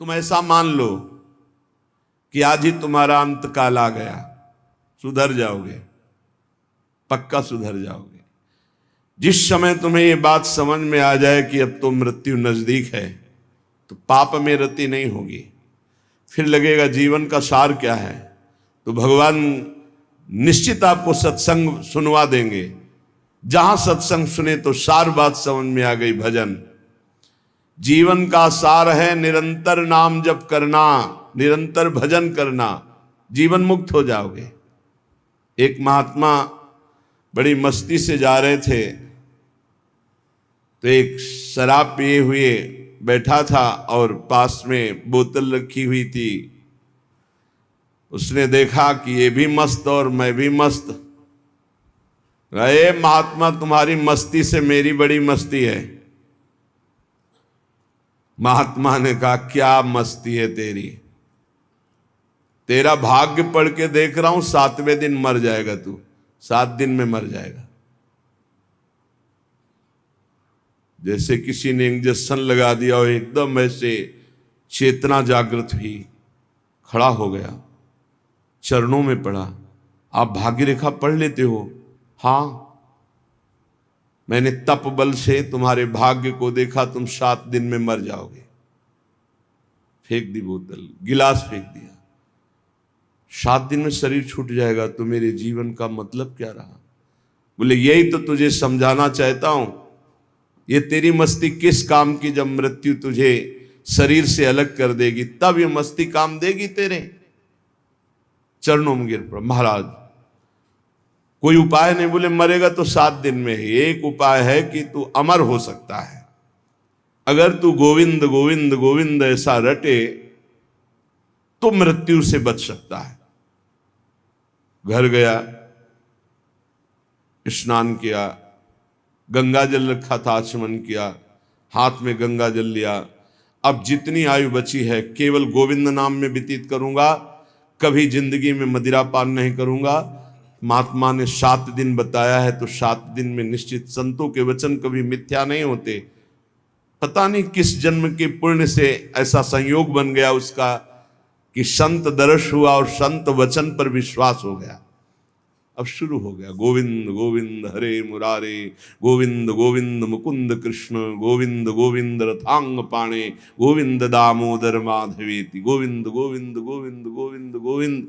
तुम ऐसा मान लो कि आज ही तुम्हारा अंत काल आ गया, सुधर जाओगे, पक्का सुधर जाओगे। जिस समय तुम्हें ये बात समझ में आ जाए कि अब तो मृत्यु नजदीक है, तो पाप में रति नहीं होगी। फिर लगेगा जीवन का सार क्या है, तो भगवान निश्चित आपको सत्संग सुनवा देंगे। जहां सत्संग सुने तो सार बात समझ में आ गई। भजन जीवन का सार है, निरंतर नाम जप करना, निरंतर भजन करना, जीवन मुक्त हो जाओगे। एक महात्मा बड़ी मस्ती से जा रहे थे, तो एक शराब पिए हुए बैठा था और पास में बोतल रखी हुई थी। उसने देखा कि ये भी मस्त और मैं भी मस्त। अरे महात्मा, तुम्हारी मस्ती से मेरी बड़ी मस्ती है। महात्मा ने कहा, क्या मस्ती है तेरी? तेरा भाग्य पढ़ के देख रहा हूं, 7वें दिन मर जाएगा तू, 7 दिन में मर जाएगा। जैसे किसी ने इंजेक्शन लगा दिया और एकदम ऐसे चेतना जागृत हुई, खड़ा हो गया, चरणों में पड़ा। आप भाग्य रेखा पढ़ लेते हो? हाँ, मैंने तप बल से तुम्हारे भाग्य को देखा, तुम 7 दिन में मर जाओगे। फेंक दी बोतल, गिलास फेंक दिया। 7 दिन में शरीर छूट जाएगा, तो मेरे जीवन का मतलब क्या रहा? बोले यही तो तुझे समझाना चाहता हूं। ये तेरी मस्ती किस काम की, जब मृत्यु तुझे शरीर से अलग कर देगी, तब ये मस्ती काम देगी तेरे। चरणों में गिर पड़ा। महाराज कोई उपाय नहीं? बोले मरेगा तो 7 दिन में ही। एक उपाय है कि तू अमर हो सकता है। अगर तू गोविंद गोविंद गोविंद ऐसा रटे तो मृत्यु से बच सकता है। घर गया, स्नान किया, गंगा जल रखा था, आचमन किया, हाथ में गंगा जल लिया। अब जितनी आयु बची है केवल गोविंद नाम में व्यतीत करूंगा, कभी जिंदगी में मदिरा पान नहीं करूंगा। महात्मा ने 7 दिन बताया है, तो 7 दिन में निश्चित, संतों के वचन कभी मिथ्या नहीं होते। पता नहीं किस जन्म के पुण्य से ऐसा संयोग बन गया उसका कि संत दर्श हुआ और संत वचन पर विश्वास हो गया। अब शुरू हो गया, गोविंद गोविंद हरे मुरारे, गोविंद गोविंद मुकुंद कृष्ण, गोविंद गोविंद रथांग पाणे, गोविंद दामोदर माधवेति, गोविंद गोविंद गोविंद गोविंद गोविंद।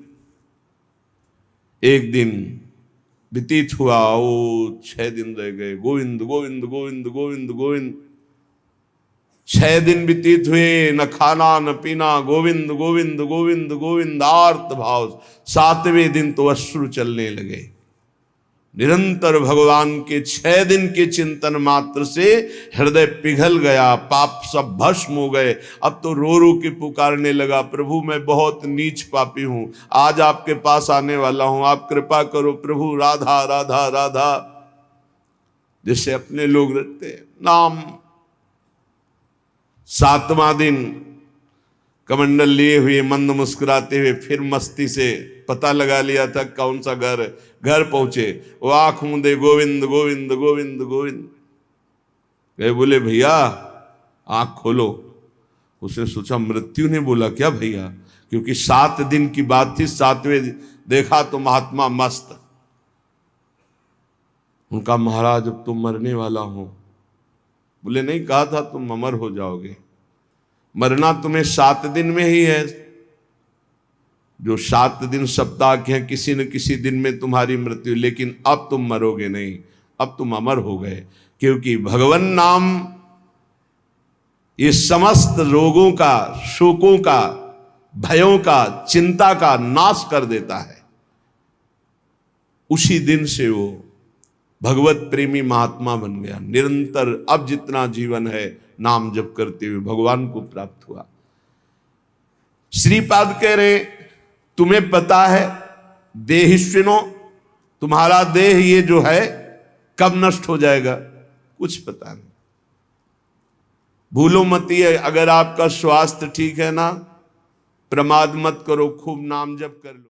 एक दिन व्यतीत हुआ, ओ 6 दिन रह गए, गोविंद गोविंद गोविंद गोविंद गोविंद। 6 दिन व्यतीत हुए, न खाना न पीना, गोविंद गोविंद गोविंद गोविंद, आर्त भाव। 7वें दिन तो अश्रु चलने लगे। निरंतर भगवान के 6 दिन के चिंतन मात्र से हृदय पिघल गया, पाप सब भस्म हो गए। अब तो रो रो के पुकारने लगा, प्रभु मैं बहुत नीच पापी हूं, आज आपके पास आने वाला हूं, आप कृपा करो प्रभु, राधा राधा राधा। जैसे अपने लोग रखते हैं नाम। 7वां दिन कमंडल लिए हुए, मंद मुस्कुराते हुए, फिर मस्ती से पता लगा लिया था कौन सा घर पहुंचे। वो आंख मूंदे, गोविंद गोविंद गोविंद गोविंद। गए, बोले भैया आंख खोलो। उसने सोचा मृत्यु ने बोला क्या भैया, क्योंकि 7 दिन की बात थी। 7वें देखा तो महात्मा मस्त। उनका महाराज अब तुम मरने वाला हो। बोले नहीं, कहा था तुम अमर हो जाओगे। मरना तुम्हें 7 दिन में ही है। जो 7 दिन सप्ताह के हैं, किसी न किसी दिन में तुम्हारी मृत्यु, लेकिन अब तुम मरोगे नहीं, अब तुम अमर हो गए। क्योंकि भगवान नाम ये समस्त रोगों का, शोकों का, भयों का, चिंता का नाश कर देता है। उसी दिन से वो भगवत प्रेमी महात्मा बन गया। निरंतर अब जितना जीवन है नाम जप करते हुए भगवान को प्राप्त हुआ। श्रीपाद कह रहे, तुम्हें पता है देहिष्विनो, तुम्हारा देह ये जो है कब नष्ट हो जाएगा? कुछ पता नहीं। भूलो मती है, अगर आपका स्वास्थ्य ठीक है ना, प्रमाद मत करो, खूब नाम जप कर लो।